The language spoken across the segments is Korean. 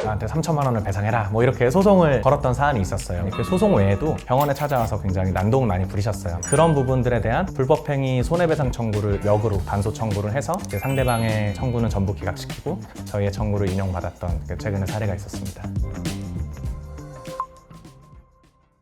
나한테 3천만 원을 배상해라 뭐 이렇게 소송을 걸었던 사안이 있었어요. 그 소송 외에도 병원에 찾아와서 굉장히 난동을 많이 부리셨어요. 그런 부분들에 대한 불법행위 손해배상 청구를 역으로 단소 청구를 해서 상대방의 청구는 전부 기각시키고 저희의 청구를 인용받았던 최근의 사례가 있었습니다.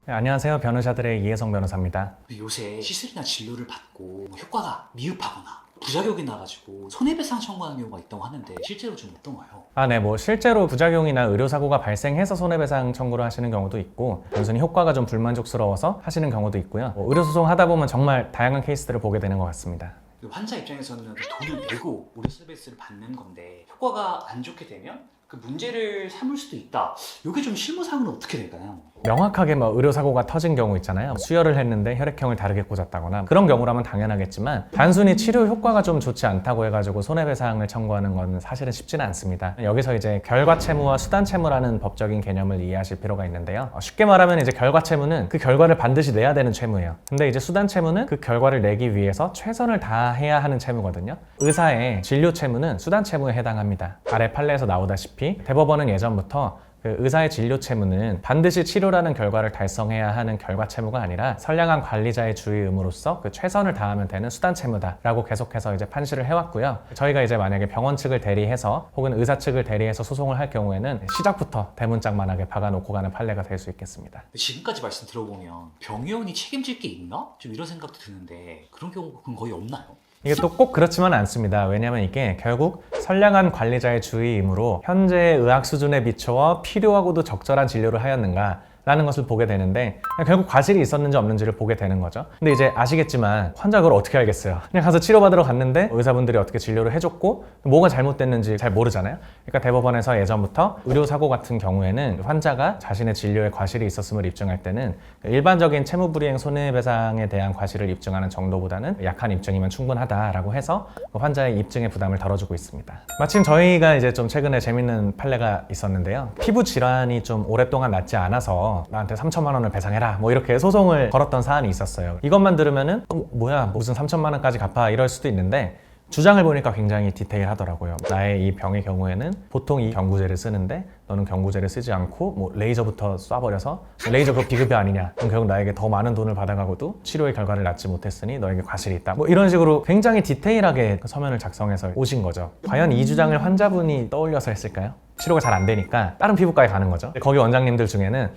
네, 안녕하세요. 변호사들의 이혜성 변호사입니다. 요새 시술이나 진료를 받고 효과가 미흡하거나 부작용이 나가지고 손해배상 청구하는 경우가 있다고 하는데 실제로 좀 어떤가요? 네, 실제로 부작용이나 의료사고가 발생해서 손해배상 청구를 하시는 경우도 있고 단순히 효과가 좀 불만족스러워서 하시는 경우도 있고요. 의료소송 하다 보면 정말 다양한 케이스들을 보게 되는 것 같습니다. 환자 입장에서는 돈을 내고 의료 서비스를 받는 건데 효과가 안 좋게 되면 그 문제를 삼을 수도 있다. 이게 좀 실무상으로 어떻게 될까요? 명확하게 의료사고가 터진 경우 있잖아요. 수혈을 했는데 혈액형을 다르게 꽂았다거나 그런 경우라면 당연하겠지만 단순히 치료 효과가 좀 좋지 않다고 해가지고 손해배상을 청구하는 건 사실은 쉽지는 않습니다. 여기서 이제 결과채무와 수단채무라는 법적인 개념을 이해하실 필요가 있는데요. 쉽게 말하면 이제 결과채무는 그 결과를 반드시 내야 되는 채무예요. 근데 이제 수단채무는 그 결과를 내기 위해서 최선을 다해야 하는 채무거든요. 의사의 진료채무는 수단채무에 해당합니다. 아래 판례에서 나오다시피 대법원은 예전부터 그 의사의 진료 채무는 반드시 치료라는 결과를 달성해야 하는 결과 채무가 아니라 선량한 관리자의 주의 의무로서 그 최선을 다하면 되는 수단 채무다라고 계속해서 이제 판시를 해왔고요. 저희가 이제 만약에 병원 측을 대리해서 혹은 의사 측을 대리해서 소송을 할 경우에는 시작부터 대문짝만하게 박아놓고 가는 판례가 될 수 있겠습니다. 지금까지 말씀 들어보면 병의원이 책임질 게 있나? 좀 이런 생각도 드는데 그런 경우는 거의 없나요? 이게 또 꼭 그렇지만 않습니다. 왜냐하면 이게 결국 선량한 관리자의 주의 의무로 현재의 의학 수준에 비추어 필요하고도 적절한 진료를 하였는가 라는 것을 보게 되는데 결국 과실이 있었는지 없는지를 보게 되는 거죠. 근데 이제 아시겠지만 환자가 그걸 어떻게 알겠어요. 그냥 가서 치료받으러 갔는데 의사분들이 어떻게 진료를 해줬고 뭐가 잘못됐는지 잘 모르잖아요. 그러니까 대법원에서 예전부터 의료사고 같은 경우에는 환자가 자신의 진료에 과실이 있었음을 입증할 때는 일반적인 채무불이행 손해배상에 대한 과실을 입증하는 정도보다는 약한 입증이면 충분하다라고 해서 환자의 입증의 부담을 덜어주고 있습니다. 마침 저희가 이제 좀 최근에 재밌는 판례가 있었는데요. 피부 질환이 좀 오랫동안 낫지 않아서 나한테 3천만 원을 배상해라 뭐 이렇게 소송을 걸었던 사안이 있었어요. 이것만 들으면은 뭐야 무슨 3천만 원까지 갚아 이럴 수도 있는데 주장을 보니까 굉장히 디테일하더라고요. 나의 이 병의 경우에는 보통 이 경구제를 쓰는데 너는 경구제를 쓰지 않고 레이저부터 쏴버려서 레이저 그거 비급여 아니냐. 그럼 결국 나에게 더 많은 돈을 받아가고도 치료의 결과를 낳지 못했으니 너에게 과실이 있다. 이런 식으로 굉장히 디테일하게 서면을 작성해서 오신 거죠. 과연 이 주장을 환자분이 떠올려서 했을까요? 치료가 잘 안 되니까 다른 피부과에 가는 거죠. 거기 원장님들 중에는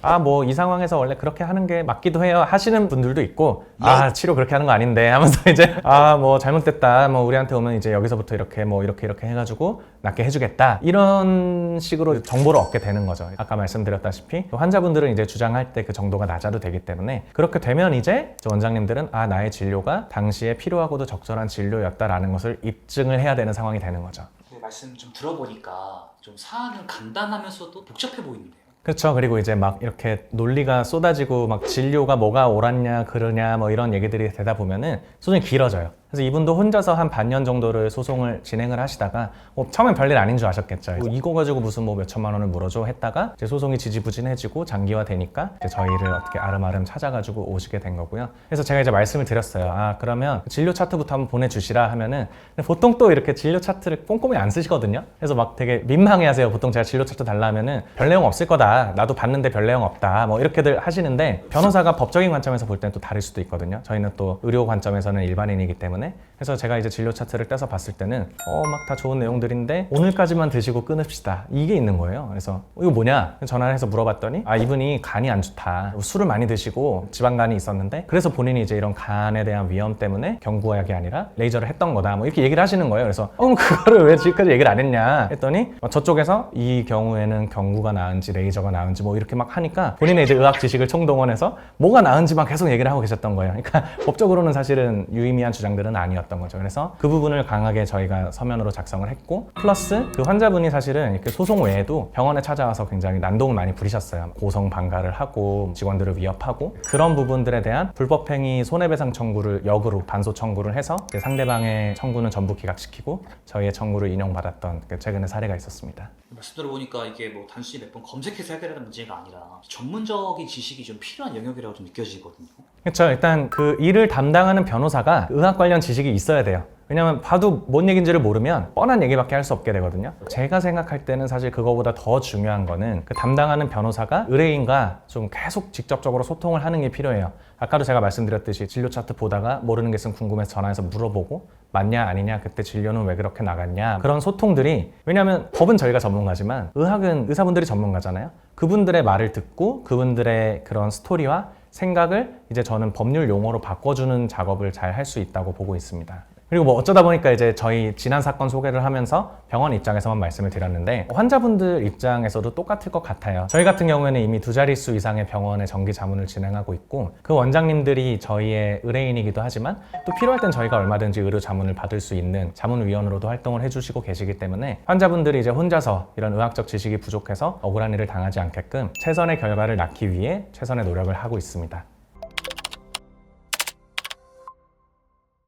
이 상황에서 원래 그렇게 하는 게 맞기도 해요 하시는 분들도 있고 치료 그렇게 하는 거 아닌데 하면서 이제 잘못됐다 우리한테 오면 이제 여기서부터 이렇게 이렇게 해가지고 낫게 해주겠다 이런 식으로 정보를 얻게 되는 거죠. 아까 말씀드렸다시피 환자분들은 이제 주장할 때 그 정도가 낮아도 되기 때문에 그렇게 되면 이제 원장님들은 나의 진료가 당시에 필요하고도 적절한 진료였다라는 것을 입증을 해야 되는 상황이 되는 거죠. 말씀 좀 들어보니까 좀 사안은 간단하면서도 복잡해 보이는데요. 그렇죠. 그리고 이제 이렇게 논리가 쏟아지고 진료가 뭐가 옳았냐 그러냐 이런 얘기들이 되다 보면은 소송이 길어져요. 그래서 이분도 혼자서 한 반년 정도를 소송을 진행을 하시다가 처음엔 별일 아닌 줄 아셨겠죠. 이거 가지고 무슨 몇 천만 원을 물어줘 했다가 이제 소송이 지지부진해지고 장기화되니까 이제 저희를 어떻게 아름아름 찾아가지고 오시게 된 거고요. 그래서 제가 이제 말씀을 드렸어요. 그러면 진료 차트부터 한번 보내주시라 하면은 보통 또 이렇게 진료 차트를 꼼꼼히 안 쓰시거든요. 그래서 되게 민망해하세요. 보통 제가 진료 차트 달라 하면은 별 내용 없을 거다. 나도 봤는데 별 내용 없다. 이렇게들 하시는데 변호사가 법적인 관점에서 볼 때는 또 다를 수도 있거든요. 저희는 또 의료 관점에서는 일반인이기 때문에 그래서 제가 이제 진료 차트를 떼서 봤을 때는 다 좋은 내용들인데 오늘까지만 드시고 끊읍시다 이게 있는 거예요. 그래서 이거 뭐냐 전화를 해서 물어봤더니 이분이 간이 안 좋다 술을 많이 드시고 지방간이 있었는데 그래서 본인이 이제 이런 간에 대한 위험 때문에 경구약이 아니라 레이저를 했던 거다 이렇게 얘기를 하시는 거예요. 그래서 그럼 그거를 왜 지금까지 얘기를 안 했냐 했더니 저쪽에서 이 경우에는 경구가 나은지 레이저가 나은지 이렇게 하니까 본인의 이제 의학 지식을 총동원해서 뭐가 나은지만 계속 얘기를 하고 계셨던 거예요. 그러니까 법적으로는 사실은 유의미한 주장들은 아니었던 거죠. 그래서 그 부분을 강하게 저희가 서면으로 작성을 했고 플러스 그 환자분이 사실은 이렇게 소송 외에도 병원에 찾아와서 굉장히 난동을 많이 부리셨어요. 고성방가를 하고 직원들을 위협하고 그런 부분들에 대한 불법행위 손해배상 청구를 역으로 단소 청구를 해서 상대방의 청구는 전부 기각시키고 저희의 청구를 인용받았던 최근의 사례가 있었습니다. 말씀 들어보니까 이게 뭐 단순히 몇 번 검색해서 해결하는 문제가 아니라 전문적인 지식이 좀 필요한 영역이라고 좀 느껴지거든요. 그렇죠. 일단 그 일을 담당하는 변호사가 의학 관련 지식이 있어야 돼요. 왜냐면 봐도 뭔 얘기인지를 모르면 뻔한 얘기밖에 할 수 없게 되거든요. 제가 생각할 때는 사실 그거보다 더 중요한 거는 그 담당하는 변호사가 의뢰인과 좀 계속 직접적으로 소통을 하는 게 필요해요. 아까도 제가 말씀드렸듯이 진료 차트 보다가 모르는 게 있으면 궁금해서 전화해서 물어보고 맞냐 아니냐 그때 진료는 왜 그렇게 나갔냐 그런 소통들이, 왜냐하면 법은 저희가 전문가지만 의학은 의사분들이 전문가잖아요. 그분들의 말을 듣고 그분들의 그런 스토리와 생각을 이제 저는 법률 용어로 바꿔주는 작업을 잘 할 수 있다고 보고 있습니다. 그리고 뭐 어쩌다 보니까 이제 저희 지난 사건 소개를 하면서 병원 입장에서만 말씀을 드렸는데 환자분들 입장에서도 똑같을 것 같아요. 저희 같은 경우에는 이미 2자릿수 이상의 병원에 정기 자문을 진행하고 있고 그 원장님들이 저희의 의뢰인이기도 하지만 또 필요할 땐 저희가 얼마든지 의료 자문을 받을 수 있는 자문위원으로도 활동을 해주시고 계시기 때문에 환자분들이 이제 혼자서 이런 의학적 지식이 부족해서 억울한 일을 당하지 않게끔 최선의 결과를 낳기 위해 최선의 노력을 하고 있습니다.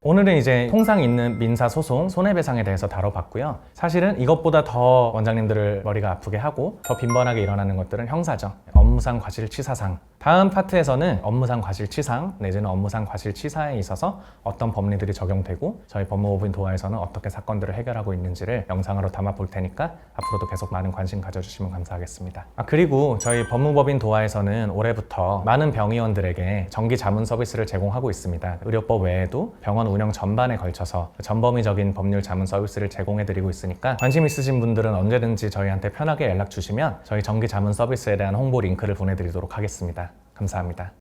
오늘은 이제 통상 있는 민사소송, 손해배상에 대해서 다뤄봤고요. 사실은 이것보다 더 원장님들을 머리가 아프게 하고 더 빈번하게 일어나는 것들은 형사죠. 업무상 과실치사상. 다음 파트에서는 업무상 과실치상 내지는 업무상 과실치사에 있어서 어떤 법리들이 적용되고 저희 법무법인 도하에서는 어떻게 사건들을 해결하고 있는지를 영상으로 담아 볼 테니까 앞으로도 계속 많은 관심 가져주시면 감사하겠습니다. 그리고 저희 법무법인 도하에서는 올해부터 많은 병의원들에게 정기 자문 서비스를 제공하고 있습니다. 의료법 외에도 병원 운영 전반에 걸쳐서 전범위적인 법률 자문 서비스를 제공해드리고 있으니까 관심 있으신 분들은 언제든지 저희한테 편하게 연락 주시면 저희 정기 자문 서비스에 대한 홍보 링크를 보내드리도록 하겠습니다. 감사합니다.